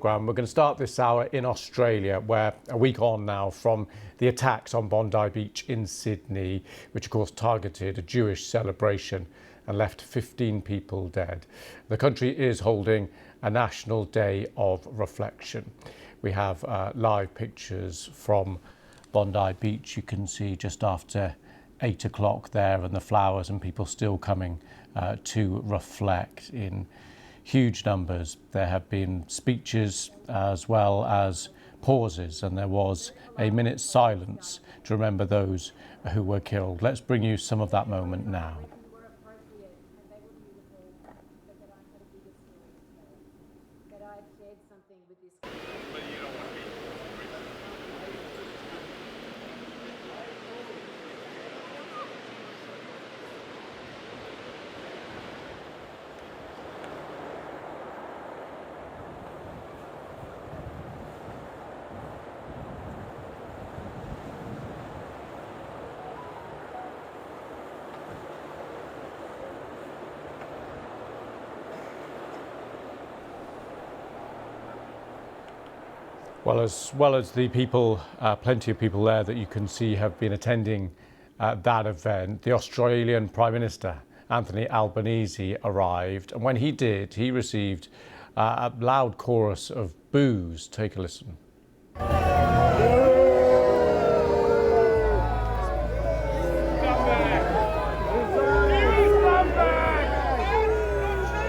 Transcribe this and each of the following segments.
We're going to start this hour in Australia, where a week on now from the attacks on Bondi Beach in Sydney, which of course targeted a Jewish celebration and left 15 people dead. The country is holding a national day of reflection. We have live pictures from Bondi Beach. You can see just after 8 o'clock there, and the flowers and people still coming to reflect in huge numbers. There have been speeches as well as pauses, and there was a minute's silence to remember those who were killed. Let's bring you some of that moment now. Well as the people, plenty of people there that you can see have been attending that event, the Australian Prime Minister Anthony Albanese arrived, and when he did, he received a loud chorus of boos. Take a listen.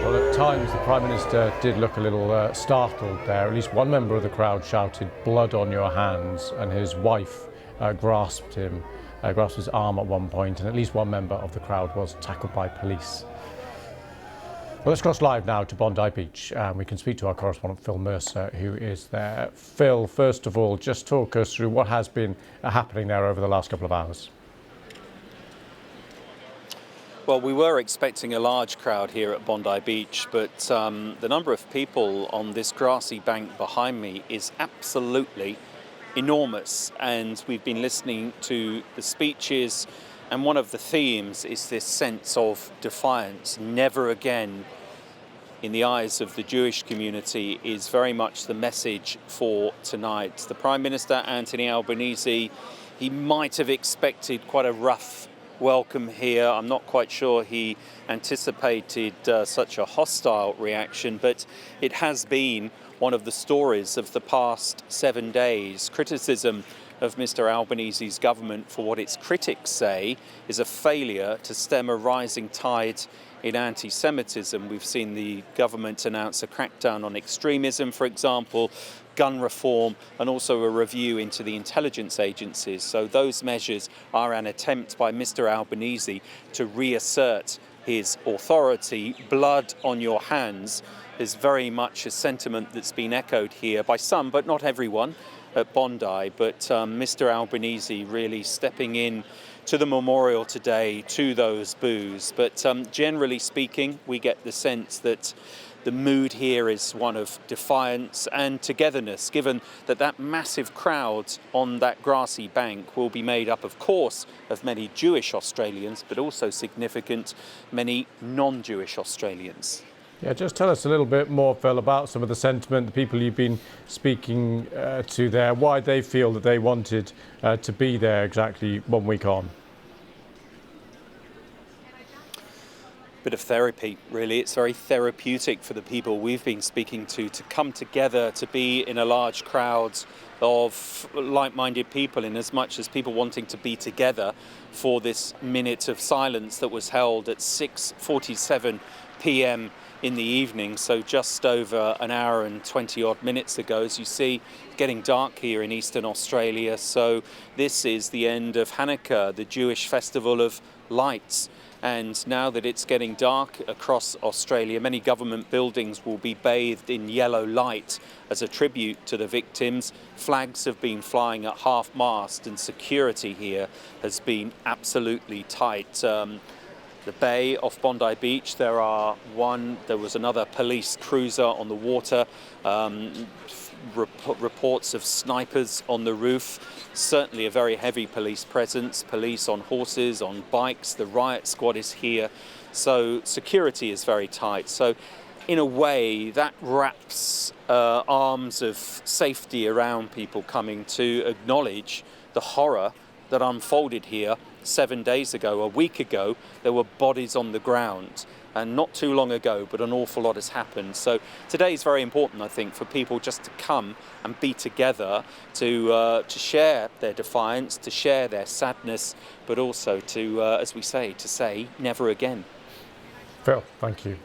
At times, the Prime Minister did look a little startled there. At least one member of the crowd shouted, "Blood on your hands," and his wife grasped his arm at one point, and at least one member of the crowd was tackled by police. Well, let's cross live now to Bondi Beach. We can speak to our correspondent Phil Mercer, who is there. Phil, first of all, just talk us through what has been happening there over the last couple of hours. Well, we were expecting a large crowd here at Bondi Beach, but the number of people on this grassy bank behind me is absolutely enormous. And we've been listening to the speeches, and one of the themes is this sense of defiance. Never again, in the eyes of the Jewish community, is very much the message for tonight. The Prime Minister Anthony Albanese, he might have expected quite a rough welcome here. I'm not quite sure he anticipated such a hostile reaction, but it has been one of the stories of the past 7 days. Criticism of Mr. Albanese's government for what its critics say is a failure to stem a rising tide in anti-Semitism. We've seen the government announce a crackdown on extremism, for example, gun reform, and also a review into the intelligence agencies. So those measures are an attempt by Mr. Albanese to reassert his authority. Blood on your hands is very much a sentiment that's been echoed here by some, but not everyone, at Bondi. But Mr. Albanese really stepping in to the memorial today to those boos. But generally speaking, we get the sense that the mood here is one of defiance and togetherness, given that that massive crowd on that grassy bank will be made up, of course, of many Jewish Australians, but also significant many non-Jewish Australians. Yeah, just tell us a little bit more, Phil, about some of the sentiment, the people you've been speaking to there, why they feel that they wanted to be there exactly 1 week on. Bit of therapy, really. It's very therapeutic for the people we've been speaking to come together, to be in a large crowd of like-minded people, in as much as people wanting to be together for this minute of silence that was held at 6:47 p.m. in the evening, so just over an hour and 20 odd minutes ago. As you see, getting dark here in eastern Australia. So this is the end of Hanukkah, the Jewish festival of lights. And now that it's getting dark across Australia, many government buildings will be bathed in yellow light as a tribute to the victims. Flags have been flying at half-mast, and security here has been absolutely tight. The bay off Bondi Beach, there was another police cruiser on the water. Reports of snipers on the roof. Certainly a very heavy police presence, police on horses, on bikes. The riot squad is here. So security is very tight. So in a way, that wraps arms of safety around people coming to acknowledge the horror that unfolded here 7 days ago. A week ago, there were bodies on the ground. And not too long ago, but an awful lot has happened. So today is very important, I think, for people just to come and be together, to share their defiance, to share their sadness, but also to, as we say, to say never again. Phil, thank you.